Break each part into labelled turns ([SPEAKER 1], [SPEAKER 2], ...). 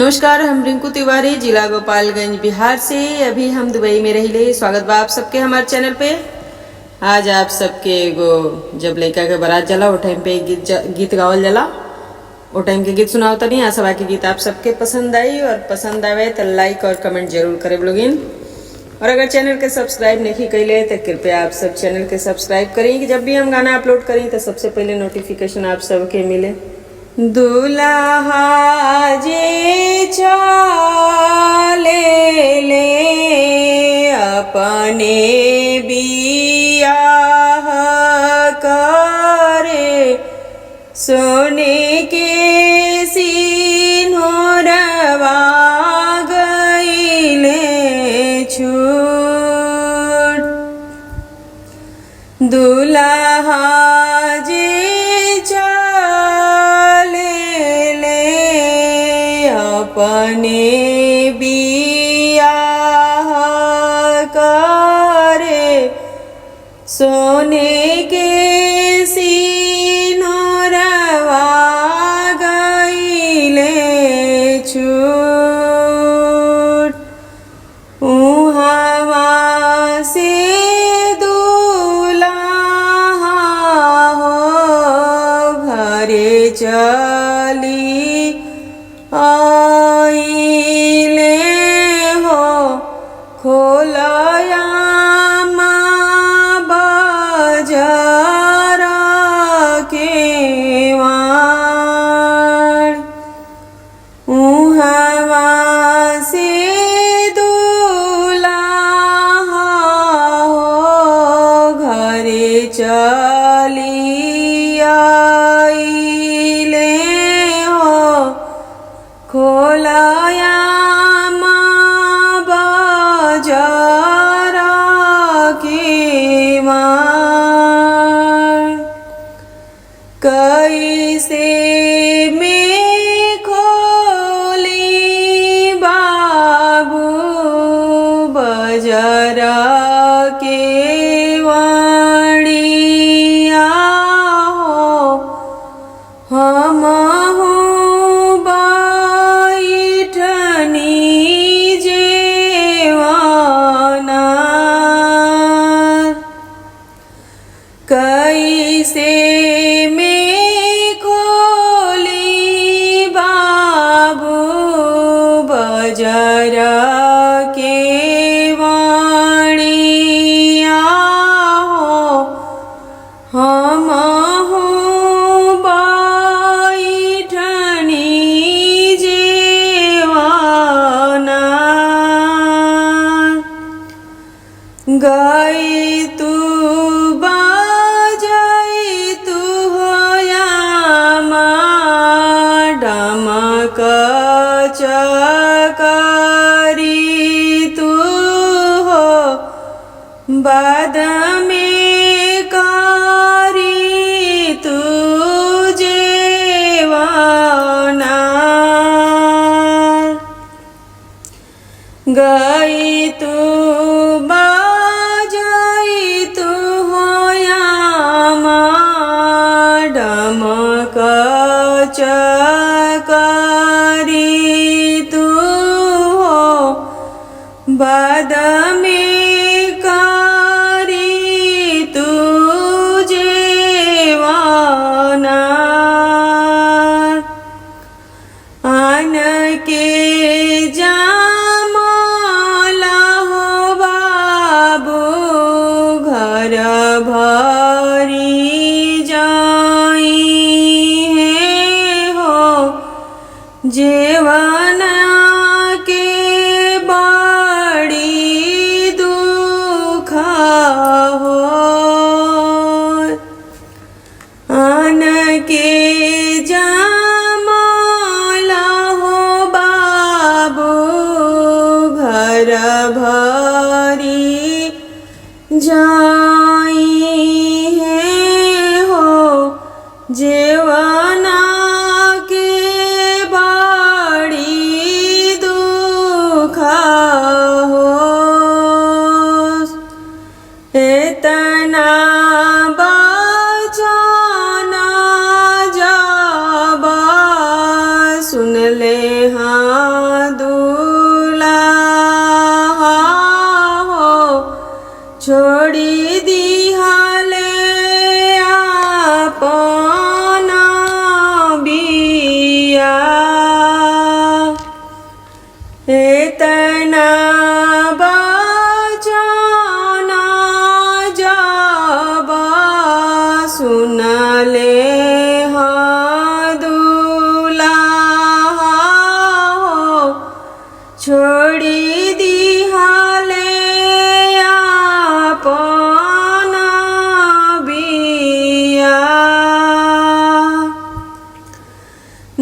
[SPEAKER 1] नमस्कार, हम रिंकू तिवारी, जिला गोपालगंज, बिहार से। अभी हम दुबई में रहिले। स्वागत बा आप सबके हमारे चैनल पे। आज आप सबके एगो जब लड़का के बारात जाला वो टाइम पे गीत गावल जाला, वो टाइम के गीत सुनाओ तनी। आशा बा के गीत आप सबके पसंद आई, और पसंद आवे तो लाइक और कमेंट जरूर करे लोगिन। और अगर चैनल के सब्सक्राइब नहीं कैले तो कृपया आप सब चैनल के सब्सक्राइब करें कि जब भी हम गाना अपलोड करें तो सबसे पहले नोटिफिकेशन आप सबके मिले। दुल्हा जे चले ले अपने बियाह करे, सोने के सिंहरवा गइले छूट। दुल्हा जे अपने बियाह करे, सोने के सिंहरवा गइले छूट। उहवा से दुल्हा हो घरे चली आइले हो, खोलया बाजार के वाण। उहवा से दुल्हा हो घरे चली आइले हो, खोलया बाजार के वाण। कैसे में खोली बाबू बाजार के वाणिया हो, हम कैसे में खोली बाबू बाजार के वाणिया हो, हम बैठनी जेवाना। गई तू चकारी तू हो, बाद में कारी तू जेवाना। गई तू बाजाई तू हो यामा, डमक चकारी तू हो, बाद में कारी तू जेवाना। आन के जामला हो बाबू घर भरी जाई जेवाना के बड़ी दुख हो। आन के जामला हो बाबू घर भरी जाई हो, जेवाना के बड़ी तना बचना जब सुनले ह दुल्हा हो छोड़ी दिहाले अपन बिया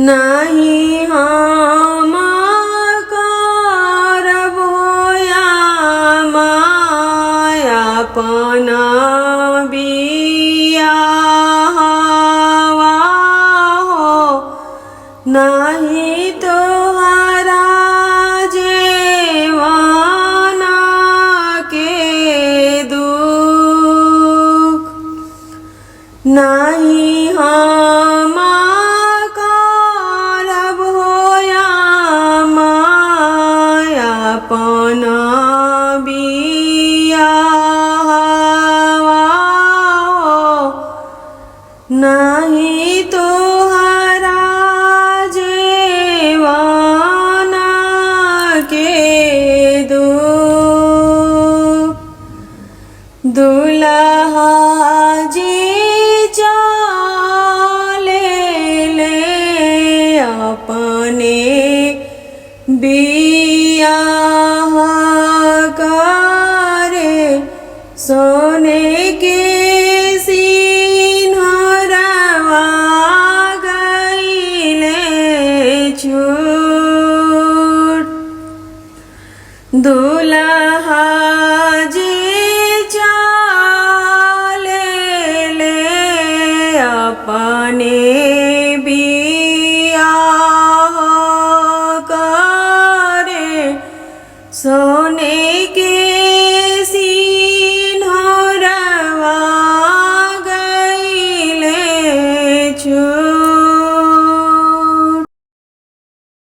[SPEAKER 1] नहीं हम करबो अपन बियाहवा हो नहीं तोहरा जेवाना के दुख नहीं हम करब अपन बियाहवा हो नहीं तोहरा जेवाना के दुख दुल्हा जी चले ले अपने बियाह करे सोने के सिंहरवा गईले छूट दुल्हा